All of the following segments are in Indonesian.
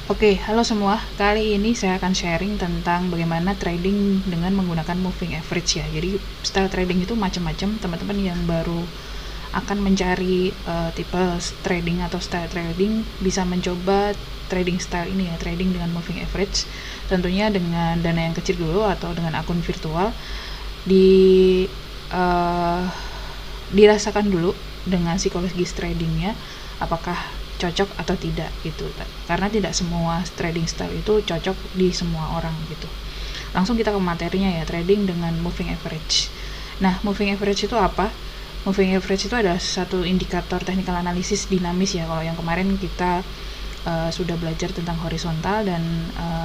Oke, halo semua. Kali ini saya akan sharing tentang bagaimana trading dengan menggunakan moving average ya. Jadi style trading itu macam-macam. Teman-teman yang baru akan mencari tipe trading atau style trading bisa mencoba trading style ini ya, trading dengan moving average. Tentunya dengan dana yang kecil dulu atau dengan akun virtual. Di uh, Dirasakan dulu dengan psikologis tradingnya, apakah cocok atau tidak gitu, karena tidak semua trading style itu cocok di semua orang gitu. Langsung kita ke materinya ya, trading dengan moving average. Nah, moving average itu apa? Moving average itu adalah satu indikator technical analysis dinamis ya. Kalau yang kemarin kita sudah belajar tentang horizontal dan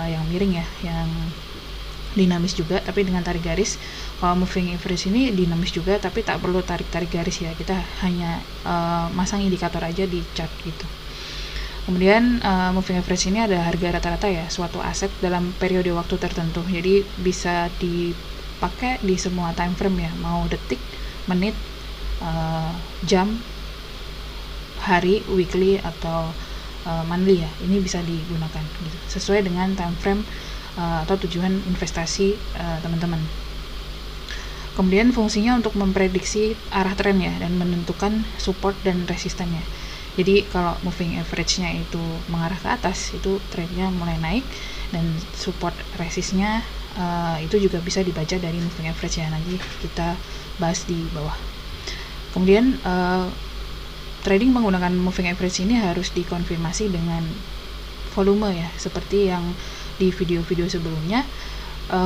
yang miring ya, yang dinamis juga tapi dengan tarik garis. Kalau moving average ini dinamis juga tapi tak perlu tarik garis ya, kita hanya masang indikator aja di chart gitu. Kemudian moving average ini ada harga rata-rata ya suatu aset dalam periode waktu tertentu, jadi bisa dipakai di semua time frame ya, mau detik, menit, jam, hari, weekly atau monthly ya, ini bisa digunakan gitu sesuai dengan time frame atau tujuan investasi teman-teman. Kemudian fungsinya untuk memprediksi arah tren ya dan menentukan support dan resistannya. Jadi kalau moving average-nya itu mengarah ke atas, itu trennya mulai naik, dan support resistnya itu juga bisa dibaca dari moving average ya, nanti kita bahas di bawah. Kemudian trading menggunakan moving average ini harus dikonfirmasi dengan volume ya, seperti yang di video-video sebelumnya.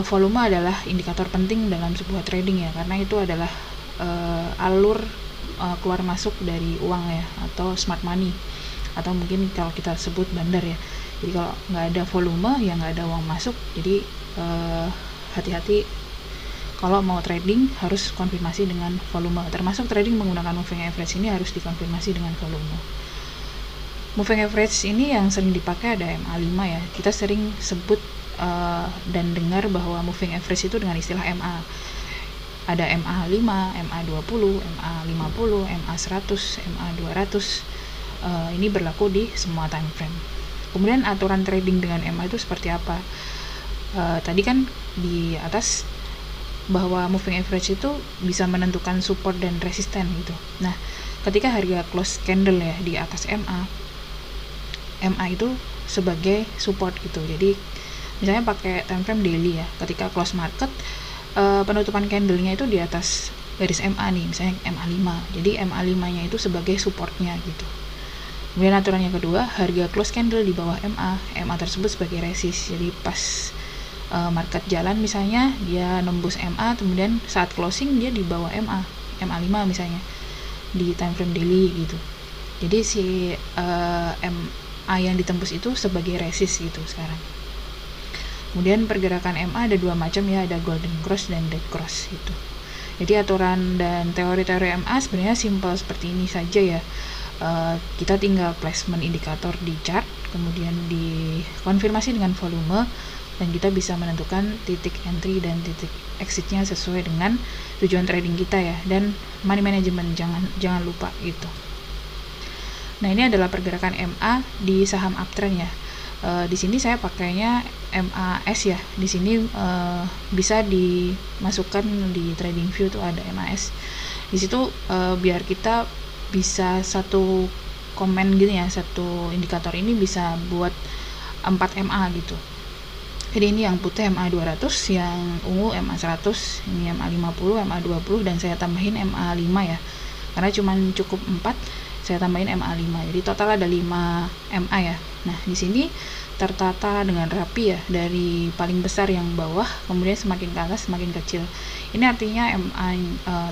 Volume adalah indikator penting dalam sebuah trading ya, karena itu adalah alur keluar masuk dari uang ya, atau smart money, atau mungkin kalau kita sebut bandar ya. Jadi kalau nggak ada volume ya nggak ada uang masuk. Jadi hati-hati kalau mau trading, harus konfirmasi dengan volume. Termasuk trading menggunakan moving average ini harus dikonfirmasi dengan volume. Moving average ini yang sering dipakai ada MA5 ya. Kita sering sebut dan dengar bahwa moving average itu dengan istilah MA. Ada MA5, MA20, MA50, MA100, MA200. Ini berlaku di semua time frame. Kemudian aturan trading dengan MA itu seperti apa? Tadi kan di atas bahwa moving average itu bisa menentukan support dan resisten gitu. Nah, ketika harga close candle ya di atas MA itu sebagai support gitu. Jadi misalnya pakai time frame daily ya, ketika close market penutupan candlenya itu di atas garis MA nih, misalnya MA5, jadi MA5 nya itu sebagai supportnya gitu. Kemudian aturan yang kedua, harga close candle di bawah MA tersebut sebagai resist. Jadi pas market jalan misalnya dia nembus MA, kemudian saat closing dia di bawah MA5 misalnya di time frame daily gitu. Jadi si MA yang ditembus itu sebagai resist gitu sekarang. Kemudian pergerakan MA ada dua macam ya, ada golden cross dan dead cross gitu. Jadi aturan dan teori-teori MA sebenarnya simpel seperti ini saja ya. Kita tinggal placement indikator di chart, kemudian dikonfirmasi dengan volume, dan kita bisa menentukan titik entry dan titik exitnya sesuai dengan tujuan trading kita ya, dan money management jangan lupa gitu. Nah, ini adalah pergerakan MA di saham uptrend ya. Di sini saya pakainya MAS ya. Di sini bisa dimasukkan di trading view tuh ada MAS. Di situ biar kita bisa satu komen gini ya, satu indikator ini bisa buat 4 MA gitu. Jadi ini yang putih MA200, yang ungu MA100, ini MA50, MA20, dan saya tambahin MA5 ya. Karena cuman cukup 4, saya tambahin MA5. Jadi total ada 5 MA ya. Nah, di sini tertata dengan rapi ya, dari paling besar yang bawah, kemudian semakin ke atas semakin kecil. Ini artinya MA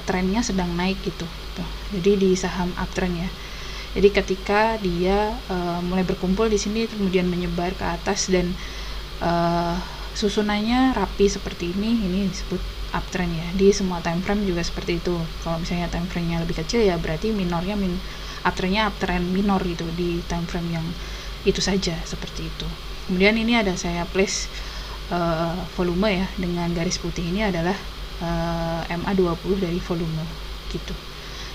trennya sedang naik gitu. Tuh. Jadi di saham uptrend ya. Jadi ketika dia mulai berkumpul di sini kemudian menyebar ke atas dan susunannya rapi seperti ini disebut uptrend ya. Di semua time frame juga seperti itu. Kalau misalnya time frame-nya lebih kecil ya berarti minornya uptrend-nya uptrend minor gitu di time frame yang itu saja, seperti itu. Kemudian ini ada saya place volume ya, dengan garis putih ini adalah MA20 dari volume gitu.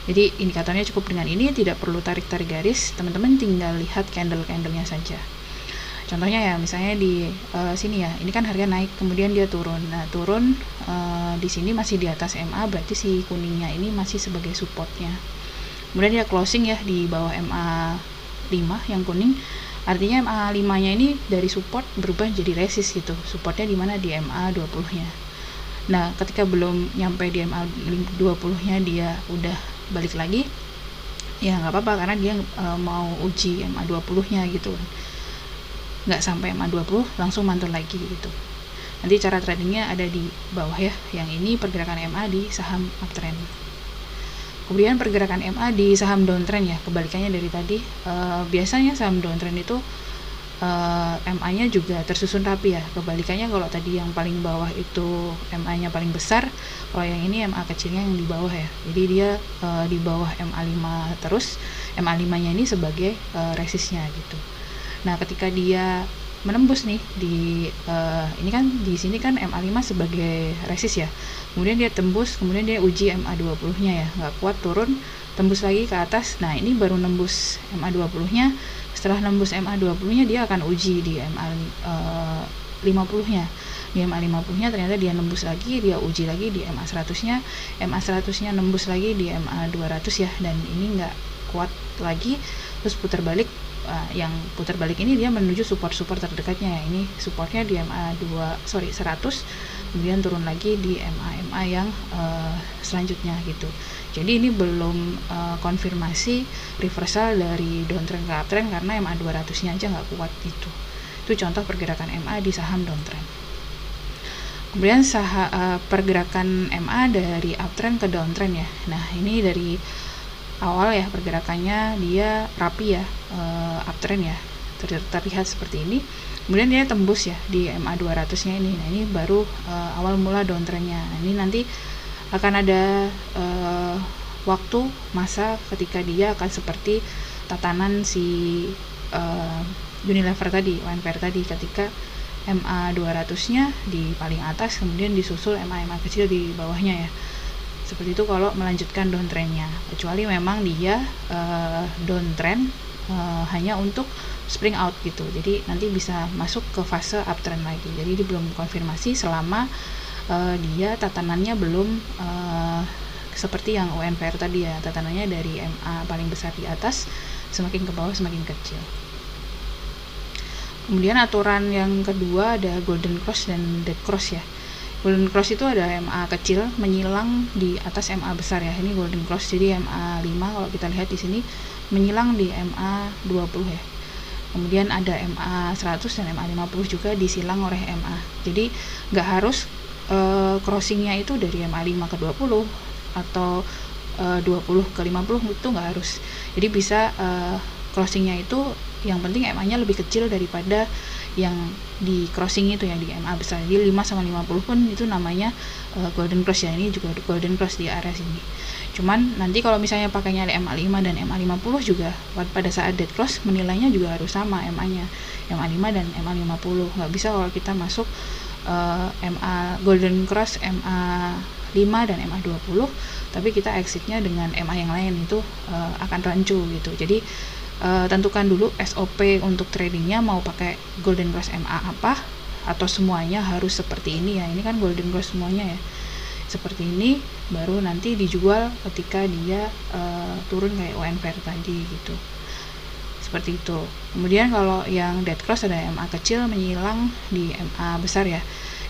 Jadi indikatornya cukup dengan ini, tidak perlu tarik garis, teman-teman tinggal lihat candle-candlenya saja. Contohnya ya misalnya di sini ya, ini kan harga naik kemudian dia turun. Nah, turun di sini masih di atas MA, berarti si kuningnya ini masih sebagai supportnya. Kemudian dia closing ya di bawah MA 5 yang kuning. Artinya MA 5-nya ini dari support berubah jadi resist gitu. Supportnya di mana di MA 20-nya. Nah, ketika belum nyampe di MA 20-nya dia udah balik lagi, ya nggak apa-apa karena dia mau uji MA 20-nya gitu kan. Nggak sampai MA 20 langsung mantul lagi gitu. Nanti cara tradingnya ada di bawah ya. Yang ini pergerakan MA di saham uptrend. Kemudian pergerakan MA di saham downtrend ya, kebalikannya dari tadi. Biasanya saham downtrend itu MA-nya juga tersusun rapi ya. Kebalikannya kalau tadi yang paling bawah itu MA-nya paling besar, kalau yang ini MA kecilnya yang di bawah ya. Jadi dia di bawah MA 5 terus, MA 5-nya ini sebagai resistnya gitu. Nah, ketika dia menembus nih di ini kan di sini kan MA 5 sebagai resist ya. Kemudian dia tembus, kemudian dia uji MA 20-nya ya. Nggak kuat turun, tembus lagi ke atas. Nah, ini baru nembus MA 20-nya. Setelah nembus MA 20-nya dia akan uji di MA 50-nya. Di MA 50-nya ternyata dia nembus lagi, dia uji lagi di MA 100-nya. MA 100-nya nembus lagi di MA 200 ya, dan ini nggak kuat lagi, terus putar balik. Yang putar balik ini dia menuju support-support terdekatnya ya. Ini supportnya di MA 100, kemudian turun lagi di MA yang selanjutnya gitu. Jadi ini belum konfirmasi reversal dari downtrend ke uptrend karena MA 200-nya aja nggak kuat gitu. Itu contoh pergerakan MA di saham downtrend. Kemudian pergerakan MA dari uptrend ke downtrend ya. Nah, ini dari awal ya pergerakannya dia rapi ya, uptrend ya, terlihat seperti ini. Kemudian dia tembus ya di MA 200-nya ini. Nah, ini baru awal mula downtrendnya. Nah, ini nanti akan ada waktu masa ketika dia akan seperti tatanan si Unilever tadi, UNPR tadi, ketika MA 200-nya di paling atas, kemudian disusul MA kecil di bawahnya ya. Seperti itu kalau melanjutkan downtrendnya, kecuali memang dia downtrend hanya untuk spring out gitu, jadi nanti bisa masuk ke fase uptrend lagi. Jadi dia belum konfirmasi selama dia tatanannya belum seperti yang UNPR tadi ya, tatanannya dari MA paling besar di atas semakin ke bawah semakin kecil. Kemudian aturan yang kedua ada golden cross dan dead cross ya. Golden cross itu ada MA kecil menyilang di atas MA besar ya. Ini golden cross, jadi MA 5 kalau kita lihat di sini menyilang di MA 20 ya. Kemudian ada MA 100 dan MA 50 juga disilang oleh MA. Jadi nggak harus crossingnya itu dari MA 5 ke 20 atau 20 ke 50, itu nggak harus. Jadi bisa crossingnya itu yang penting MA-nya lebih kecil daripada yang di crossing itu yang di MA besar. Jadi 5 sama 50 pun itu namanya golden cross ya. Ini juga golden cross di area sini. Cuman nanti kalau misalnya pakainya MA 5 dan MA 50 juga pada saat dead cross menilainya juga harus sama MA-nya. MA 5 dan MA 50. Nggak bisa kalau kita masuk MA golden cross MA 5 dan MA 20 tapi kita exitnya dengan MA yang lain, itu akan rancu gitu. Jadi tentukan dulu SOP untuk tradingnya, mau pakai golden cross MA apa atau semuanya harus seperti ini ya. Ini kan golden cross semuanya ya, seperti ini, baru nanti dijual ketika dia turun kayak UNPR tadi gitu, seperti itu. Kemudian kalau yang dead cross ada MA kecil menyilang di MA besar ya.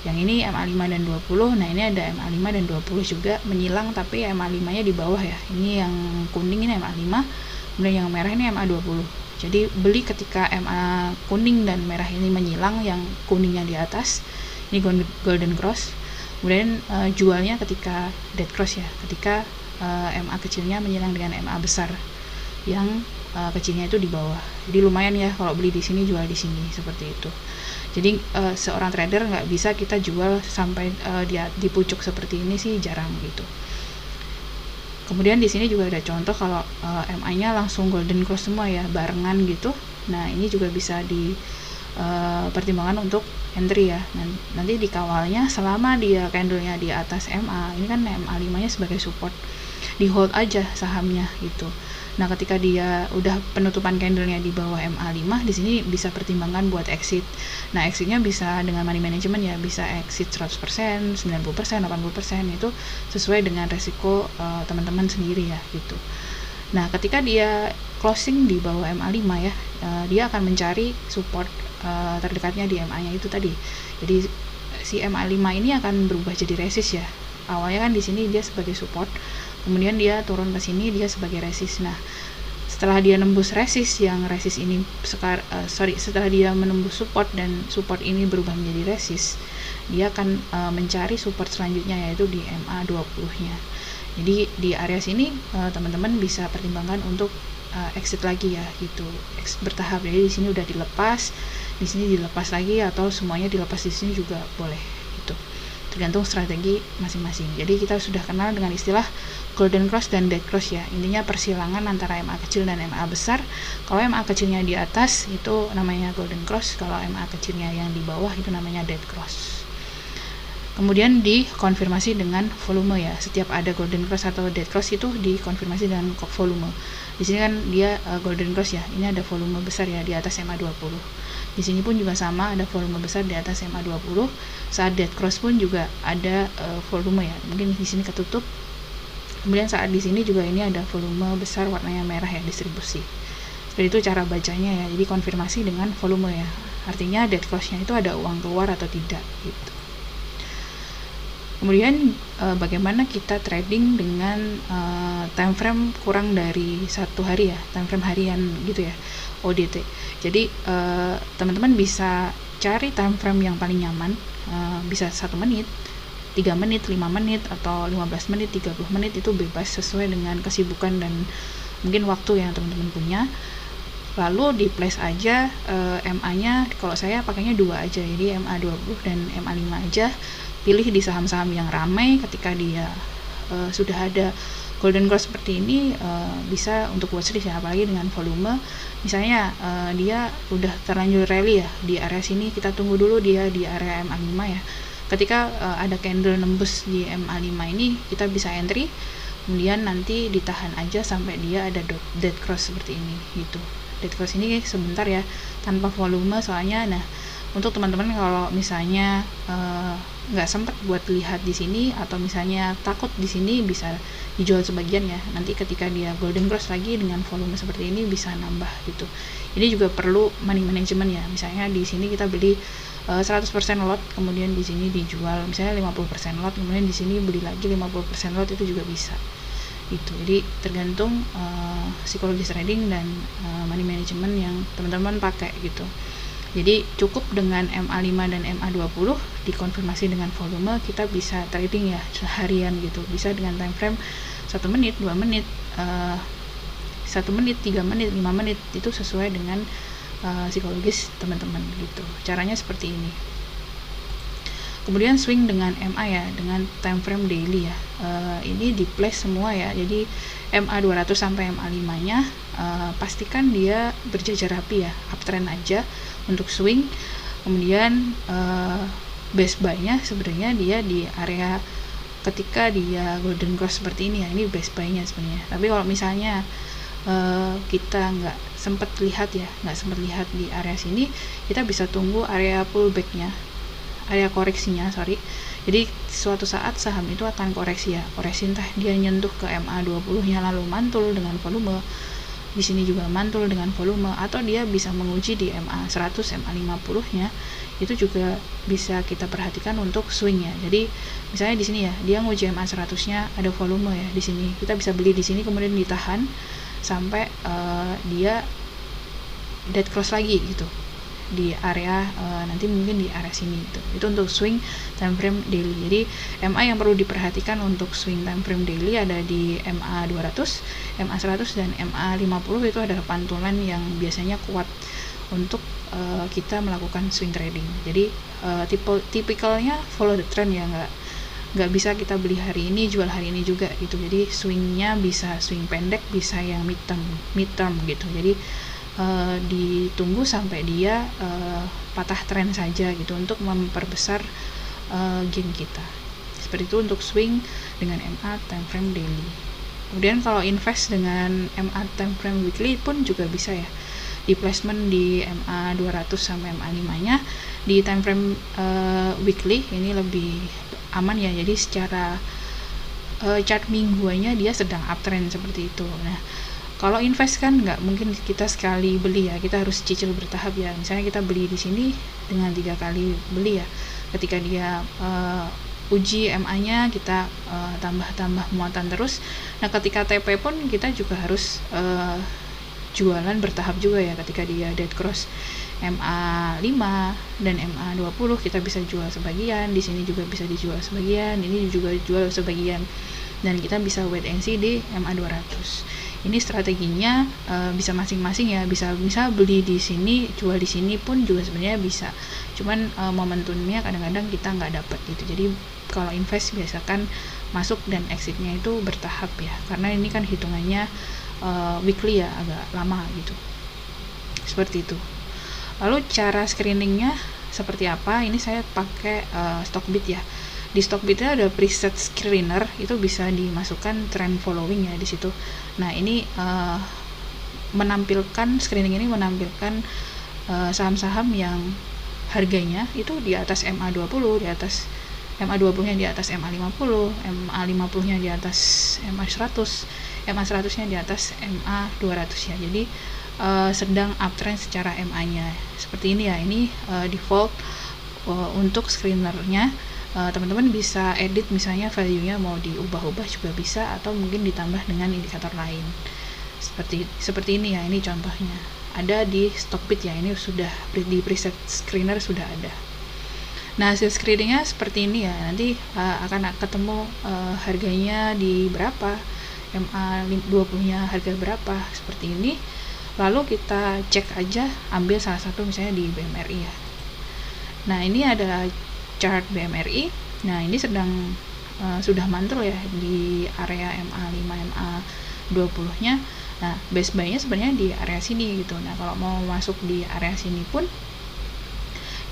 Yang ini MA 5 dan 20. Nah, ini ada MA 5 dan 20 juga menyilang, tapi MA 5 nya di bawah ya. Ini yang kuning ini MA 5, kemudian yang merah ini MA 20. Jadi beli ketika MA kuning dan merah ini menyilang, yang kuningnya di atas, ini golden cross. Kemudian jualnya ketika dead cross ya, ketika MA kecilnya menyilang dengan MA besar, yang kecilnya itu di bawah. Jadi lumayan ya kalau beli di sini jual di sini, seperti itu. Jadi seorang trader nggak bisa kita jual sampai di pucuk seperti ini sih, jarang gitu. Kemudian di sini juga ada contoh kalau MA-nya langsung golden cross semua ya, barengan gitu. Nah, ini juga bisa dipertimbangkan untuk entry ya. Nanti dikawalnya selama dia candlenya di atas MA. Ini kan MA 5-nya sebagai support, di hold aja sahamnya gitu. Nah, ketika dia udah penutupan candlenya di bawah MA5, di sini bisa pertimbangan buat exit. Nah, exitnya bisa dengan money management ya, bisa exit 100%, 90%, 80%, itu sesuai dengan resiko teman-teman sendiri ya gitu. Nah, ketika dia closing di bawah MA5 ya, dia akan mencari support terdekatnya di MA-nya itu tadi. Jadi si MA5 ini akan berubah jadi resist ya. Awalnya kan di sini dia sebagai support, kemudian dia turun ke sini dia sebagai resist. Nah, setelah dia nembus resist yang resist ini setelah dia menembus support dan support ini berubah menjadi resist, dia akan mencari support selanjutnya yaitu di MA20-nya. Jadi di area sini teman-teman bisa pertimbangkan untuk exit lagi ya gitu, exit bertahap. Jadi di sini udah dilepas, di sini dilepas lagi, atau semuanya dilepas di sini juga boleh gitu, tergantung strategi masing-masing. Jadi kita sudah kenal dengan istilah golden cross dan dead cross ya, intinya persilangan antara MA kecil dan MA besar. Kalau MA kecilnya di atas itu namanya golden cross, kalau MA kecilnya yang di bawah itu namanya dead cross. Kemudian dikonfirmasi dengan volume ya, setiap ada golden cross atau dead cross itu dikonfirmasi dengan volume. Di sini kan dia golden cross ya, ini ada volume besar ya di atas MA20. Di sini pun juga sama, ada volume besar di atas MA20. Saat dead cross pun juga ada volume ya, mungkin di sini ketutup. Kemudian saat di sini juga ini ada volume besar warnanya merah ya, distribusi. Seperti itu cara bacanya ya, jadi konfirmasi dengan volume ya. Artinya dead cross-nya itu ada uang keluar atau tidak gitu. Kemudian bagaimana kita trading dengan time frame kurang dari 1 hari ya, time frame harian gitu ya, ODT. Jadi teman-teman bisa cari time frame yang paling nyaman, bisa 1 menit, 3 menit, 5 menit, atau 15 menit, 30 menit, itu bebas sesuai dengan kesibukan dan mungkin waktu yang teman-teman punya. Lalu di place aja MA-nya, kalau saya pakainya 2 aja, jadi MA20 dan MA5 aja. Pilih di saham-saham yang ramai. Ketika dia sudah ada golden cross seperti ini, bisa untuk watchlist ya, apalagi dengan volume. Misalnya dia udah terlanjur rally ya di area sini, kita tunggu dulu dia di area MA5 ya. Ketika ada candle nembus di MA5 ini, kita bisa entry, kemudian nanti ditahan aja sampai dia ada dead cross seperti ini gitu. Dead cross ini sebentar ya, tanpa volume soalnya. Nah, untuk teman-teman kalau misalnya nggak sempat buat lihat di sini, atau misalnya takut di sini, bisa dijual sebagian ya. Nanti ketika dia golden cross lagi dengan volume seperti ini bisa nambah gitu. Ini juga perlu money management ya. Misalnya di sini kita beli 100% lot, kemudian di sini dijual misalnya 50% lot, kemudian di sini beli lagi 50% lot, itu juga bisa gitu. Jadi tergantung psikologis trading dan money management yang teman-teman pakai gitu. Jadi cukup dengan MA5 dan MA20 dikonfirmasi dengan volume, kita bisa trading ya seharian gitu. Bisa dengan time frame 1 menit, 2 menit, 1 menit, 3 menit, 5 menit, itu sesuai dengan psikologis teman-teman gitu. Caranya seperti ini. Kemudian swing dengan MA ya, dengan time frame daily ya. Ini di place semua ya. Jadi MA200 sampai MA5 nya pastikan dia berjajar rapi ya, uptrend aja untuk swing. Kemudian best buy-nya sebenarnya dia di area ketika dia golden cross seperti ini ya, ini best buy-nya sebenarnya. Tapi kalau misalnya kita nggak sempat lihat di area sini, kita bisa tunggu area pullback-nya, area koreksinya, jadi suatu saat saham itu akan koreksi ya, koreksi entah dia nyentuh ke MA20-nya lalu mantul dengan volume, di sini juga mantul dengan volume, atau dia bisa menguji di MA100, MA50-nya, itu juga bisa kita perhatikan untuk swing-nya. Jadi misalnya di sini ya, dia nguji MA100-nya ada volume ya, di sini kita bisa beli di sini, kemudian ditahan sampai dia dead cross lagi gitu di area nanti mungkin di area sini gitu. Itu untuk swing time frame daily. Jadi MA yang perlu diperhatikan untuk swing time frame daily ada di MA200, MA100 dan MA50. Itu adalah pantulan yang biasanya kuat untuk kita melakukan swing trading. Jadi tipikalnya follow the trend ya, nggak bisa kita beli hari ini jual hari ini juga gitu. Jadi swingnya bisa swing pendek, bisa yang mid term gitu. Jadi ditunggu sampai dia patah tren saja gitu untuk memperbesar gain kita. Seperti itu untuk swing dengan MA time frame daily. Kemudian kalau invest dengan MA time frame weekly pun juga bisa ya, di placement di MA 200 sampai MA 5 nya di time frame weekly ini lebih aman ya. Jadi secara chart mingguannya dia sedang uptrend seperti itu. Nah, kalau invest kan nggak mungkin kita sekali beli ya, kita harus cicil bertahap ya. Misalnya kita beli di sini dengan 3 kali beli ya. Ketika dia uji MA-nya kita tambah muatan terus. Nah, ketika TP pun kita juga harus jualan bertahap juga ya. Ketika dia dead cross MA 5 dan MA 20 kita bisa jual sebagian, di sini juga bisa dijual sebagian, ini juga jual sebagian, dan kita bisa wait and see di MA 200. Ini strateginya bisa masing-masing ya, bisa beli di sini, jual di sini pun juga sebenarnya bisa. Cuman momentumnya kadang-kadang kita nggak dapat gitu. Jadi kalau invest biasakan masuk dan exitnya itu bertahap ya, karena ini kan hitungannya weekly ya, agak lama gitu. Seperti itu. Lalu cara screeningnya seperti apa? Ini saya pakai Stockbit ya. Di Stockbitnya ada preset screener, itu bisa dimasukkan trend following ya di situ. Nah, ini screening ini menampilkan saham-saham yang harganya itu di atas MA 20, di atas MA 20-nya di atas MA 50, MA 50-nya di atas MA 100, MA 100-nya di atas MA 200 ya. Jadi sedang uptrend secara MA-nya seperti ini ya. Ini default untuk screenernya. Teman-teman bisa edit misalnya value-nya mau diubah-ubah juga bisa, atau mungkin ditambah dengan indikator lain seperti ini ya. Ini contohnya ada di Stockbit ya, ini sudah di preset screener sudah ada. Nah, hasil screeningnya seperti ini ya, nanti akan ketemu harganya di berapa, MA 20 nya harga berapa, seperti ini. Lalu kita cek aja, ambil salah satu misalnya di BMRI ya. Nah, ini ada chart BMRI. Nah, ini sedang sudah mantul ya di area MA 5, MA 20 nya. Nah, best buy-nya sebenarnya di area sini gitu. Nah, kalau mau masuk di area sini pun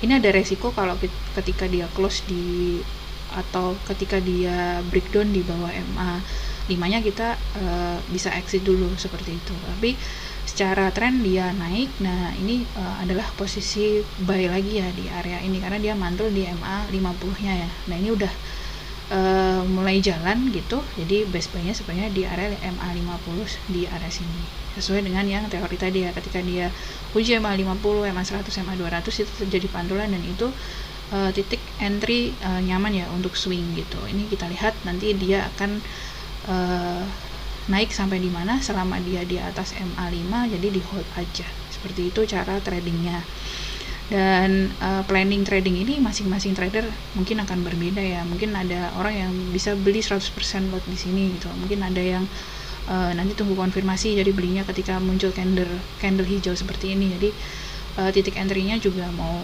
ini ada resiko kalau ketika dia close di, atau ketika dia breakdown di bawah MA 5 nya kita bisa exit dulu seperti itu. Tapi secara tren dia naik. Nah, ini adalah posisi buy lagi ya di area ini, karena dia mantul di MA 50 nya ya. Nah, ini udah mulai jalan gitu. Jadi best buy-nya sebenarnya di area MA 50 di area sini, sesuai dengan yang teori tadi ya. Ketika dia uji MA 50, MA 100, MA 200 itu terjadi pantulan, dan itu titik entry nyaman ya untuk swing gitu. Ini kita lihat nanti dia akan naik sampai di mana. Selama dia di atas MA 5 jadi di hold aja. Seperti itu cara tradingnya. Dan planning trading ini masing-masing trader mungkin akan berbeda ya. Mungkin ada orang yang bisa beli 100% lot di sini gitu. Mungkin ada yang nanti tunggu konfirmasi, jadi belinya ketika muncul candle hijau seperti ini. Jadi titik entry-nya juga mau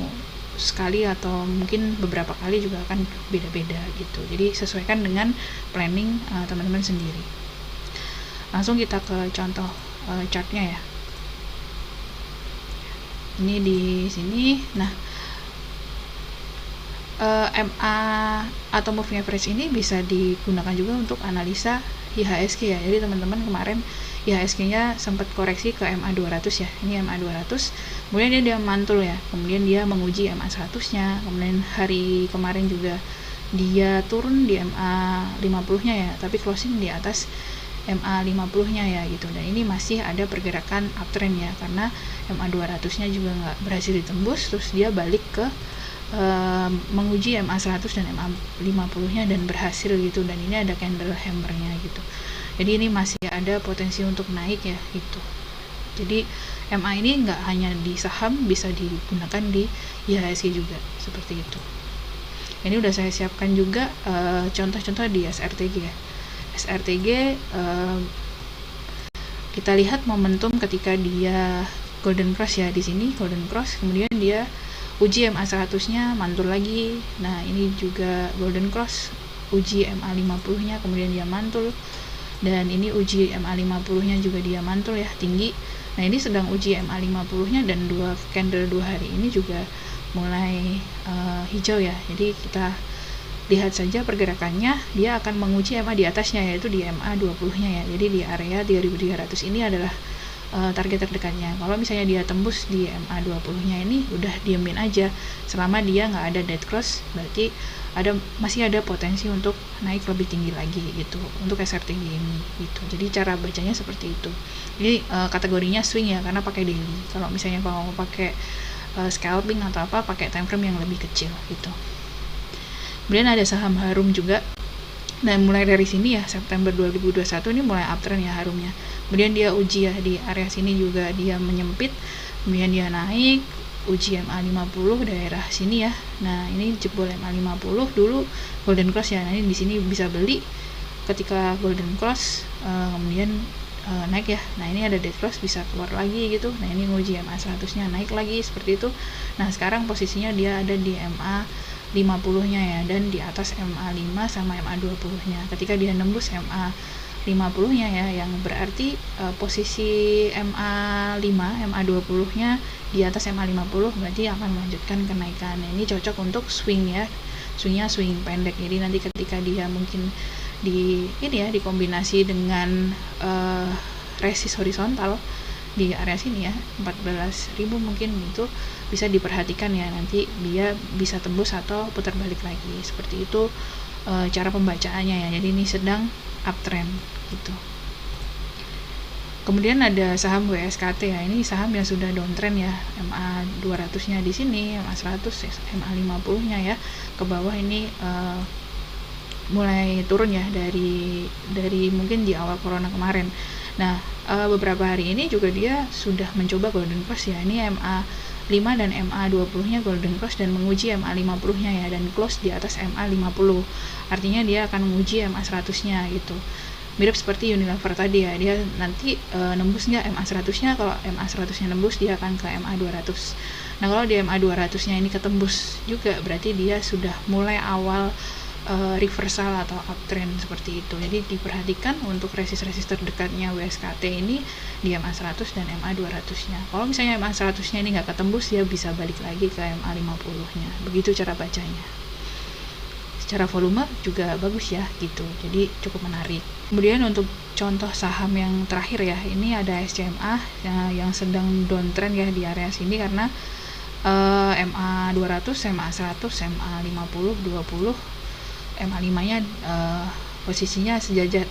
sekali atau mungkin beberapa kali juga akan beda-beda gitu. Jadi sesuaikan dengan planning teman-teman sendiri. Langsung kita ke contoh chartnya ya. Ini di sini. Nah, MA atau moving average ini bisa digunakan juga untuk analisa IHSG ya. Jadi teman-teman kemarin IHSG-nya sempat koreksi ke MA 200 ya. Ini MA 200. Kemudian dia mantul ya. Kemudian dia menguji MA 100-nya. Kemudian hari kemarin juga dia turun di MA 50-nya ya, tapi closing di atas MA 50-nya ya gitu. Dan ini masih ada pergerakan uptrend ya, karena MA 200-nya juga nggak berhasil ditembus, terus dia balik ke menguji MA 100 dan MA 50-nya dan berhasil gitu. Dan ini ada candle hammer-nya gitu. Jadi ini masih ada potensi untuk naik ya gitu. Jadi MA ini nggak hanya di saham, bisa digunakan di IHSG juga seperti itu. Ini udah saya siapkan juga contoh-contoh di SRTG ya. SRTG kita lihat momentum ketika dia golden cross ya, di sini golden cross, kemudian dia uji MA 100-nya mantul lagi. Nah, ini juga golden cross, uji MA 50-nya kemudian dia mantul, dan ini uji MA 50-nya juga dia mantul ya, tinggi. Nah, ini sedang uji MA 50-nya dan candle 2 hari ini juga mulai hijau ya. Jadi kita lihat saja pergerakannya, dia akan menguji MA di atasnya, yaitu di MA 20-nya ya. Jadi di area 3300 ini adalah target terdekatnya. Kalau misalnya dia tembus di MA 20-nya ini, udah diemin aja. Selama dia nggak ada dead cross, berarti masih ada potensi untuk naik lebih tinggi lagi gitu untuk SRTG ini gitu. Jadi cara bacanya seperti itu. Ini kategorinya swing ya, karena pakai daily. Kalau misalnya mau pakai scalping atau apa, pakai time frame yang lebih kecil gitu. Kemudian ada saham Harum juga. Nah, mulai dari sini ya, September 2021 ini mulai uptrend ya Harumnya. Kemudian dia uji ya di area sini juga dia menyempit, kemudian dia naik, uji MA 50 daerah sini ya. Nah, ini jebol MA 50 dulu golden cross ya. Nah, ini di sini bisa beli ketika golden cross, kemudian naik ya. Nah, ini ada dead cross bisa keluar lagi gitu. Nah, ini nguji MA 100-nya naik lagi seperti itu. Nah, sekarang posisinya dia ada di MA 50-nya ya, dan di atas MA 5 sama MA 20-nya. Ketika dia nembus MA 50-nya ya, yang berarti posisi MA 5, MA 20-nya di atas MA 50, berarti akan melanjutkan kenaikan. Ini cocok untuk swing ya. Swingnya swing pendek. Jadi nanti ketika dia mungkin dikombinasi dengan resist horizontal di area sini ya, 14.000 mungkin, itu bisa diperhatikan ya, nanti dia bisa tembus atau putar balik lagi. Seperti itu cara pembacaannya ya. Jadi ini sedang uptrend gitu. Kemudian ada saham WSKT ya. Ini saham yang sudah downtrend ya. MA 200-nya di sini, MA 100, MA 50-nya ya ke bawah ini mulai turun ya dari mungkin di awal corona kemarin. Nah, beberapa hari ini juga dia sudah mencoba golden cross ya. Ini MA 5 dan MA 20-nya golden cross dan menguji MA 50-nya ya, dan close di atas MA 50. Artinya dia akan menguji MA 100-nya gitu. Mirip seperti Unilever tadi ya, dia nanti nembus nggak MA 100-nya. Kalau MA 100-nya nembus, dia akan ke MA 200. Nah, kalau di MA 200-nya ini ketembus juga, berarti dia sudah mulai awal reversal atau uptrend seperti itu. Jadi diperhatikan untuk resist terdekatnya WSKT ini di MA 100 dan MA 200-nya. Kalau misalnya MA 100-nya ini nggak ketembus, dia bisa balik lagi ke MA 50-nya. Begitu cara bacanya. Secara volume juga bagus ya gitu. Jadi cukup menarik. Kemudian untuk contoh saham yang terakhir ya, ini ada SCMA yang sedang downtrend ya di area sini karena MA 200, MA 100, MA 50, 20, MA 5-nya posisinya sejajar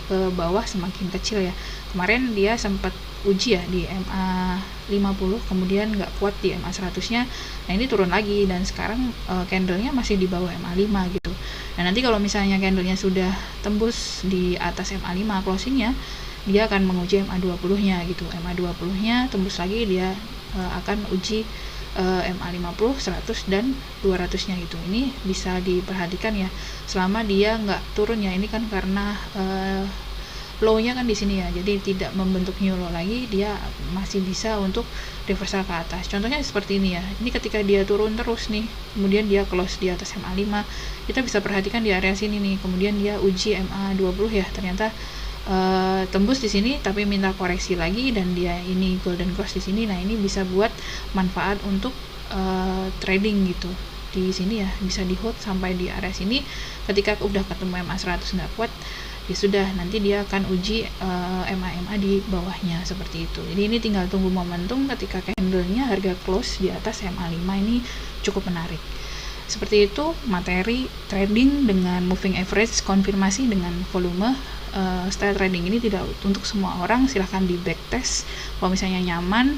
ke bawah semakin kecil ya. Kemarin dia sempat uji ya di MA 50, kemudian nggak kuat di MA 100-nya. Nah, ini turun lagi dan sekarang candlenya masih di bawah MA 5 gitu. Nah, nanti kalau misalnya candlenya sudah tembus di atas MA 5 closingnya, dia akan menguji MA 20-nya gitu. MA 20-nya tembus lagi, dia akan uji MA 50, 100 dan 200-nya gitu. Ini bisa diperhatikan ya, selama dia nggak turun ya. Ini kan karena low-nya kan di sini ya, jadi tidak membentuk new low lagi, dia masih bisa untuk reversal ke atas. Contohnya seperti ini ya. Ini ketika dia turun terus nih, kemudian dia close di atas MA 5, kita bisa perhatikan di area sini nih. Kemudian dia uji MA 20 ya, ternyata tembus di sini tapi minta koreksi lagi, dan dia ini golden cross di sini. Nah, ini bisa buat manfaat untuk trading gitu. Di sini ya bisa di hold sampai di area sini. Ketika udah ketemu MA 100 nggak kuat, ya sudah, nanti dia akan uji MA di bawahnya seperti itu. Jadi ini tinggal tunggu momentum ketika candlenya harga close di atas MA 5, ini cukup menarik. Seperti itu materi trading dengan moving average konfirmasi dengan volume. Style trading ini tidak untuk semua orang, silahkan di backtest kalau misalnya nyaman,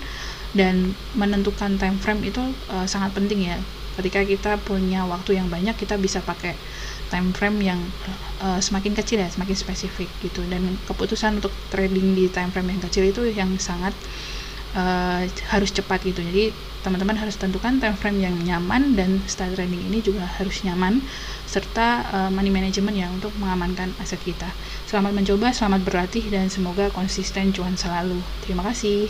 dan menentukan time frame itu sangat penting ya. Ketika kita punya waktu yang banyak, kita bisa pakai time frame yang semakin kecil ya, semakin spesifik gitu. Dan keputusan untuk trading di time frame yang kecil itu yang sangat harus cepat gitu. Jadi teman-teman harus tentukan time frame yang nyaman, dan style trading ini juga harus nyaman, serta money management ya untuk mengamankan aset kita. Selamat mencoba, selamat berlatih, dan semoga konsisten cuan selalu. Terima kasih.